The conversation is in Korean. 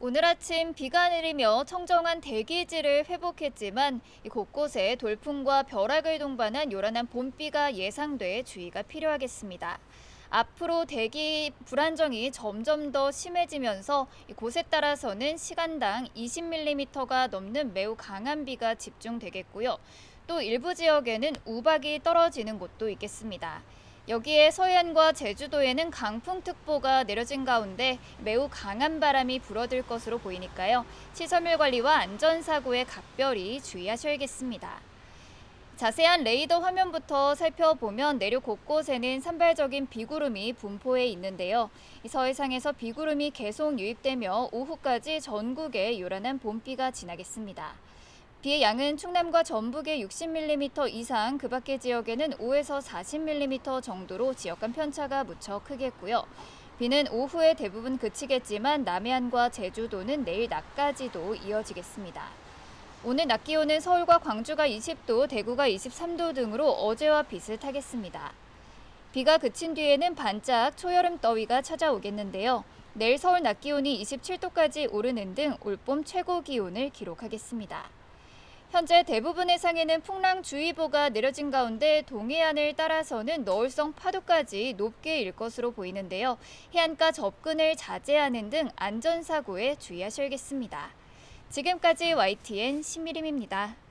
오늘 아침 비가 내리며 청정한 대기질을 회복했지만 곳곳에 돌풍과 벼락을 동반한 요란한 봄비가 예상돼 주의가 필요하겠습니다. 앞으로 대기 불안정이 점점 더 심해지면서 곳에 따라서는 시간당 20mm가 넘는 매우 강한 비가 집중되겠고요. 또 일부 지역에는 우박이 떨어지는 곳도 있겠습니다. 여기에 서해안과 제주도에는 강풍특보가 내려진 가운데 매우 강한 바람이 불어들 것으로 보이니까요. 시설물 관리와 안전사고에 각별히 주의하셔야겠습니다. 자세한 레이더 화면부터 살펴보면 내륙 곳곳에는 산발적인 비구름이 분포해 있는데요. 서해상에서 비구름이 계속 유입되며 오후까지 전국에 요란한 봄비가 지나겠습니다. 비의 양은 충남과 전북에 60mm 이상, 그 밖의 지역에는 5에서 40mm 정도로 지역 간 편차가 무척 크겠고요. 비는 오후에 대부분 그치겠지만 남해안과 제주도는 내일 낮까지도 이어지겠습니다. 오늘 낮 기온은 서울과 광주가 20도, 대구가 23도 등으로 어제와 비슷하겠습니다. 비가 그친 뒤에는 반짝 초여름 더위가 찾아오겠는데요. 내일 서울 낮 기온이 27도까지 오르는 등 올봄 최고 기온을 기록하겠습니다. 현재 대부분 해상에는 풍랑주의보가 내려진 가운데 동해안을 따라서는 너울성 파도까지 높게 일 것으로 보이는데요. 해안가 접근을 자제하는 등 안전사고에 주의하셔야겠습니다. 지금까지 YTN 신미림입니다.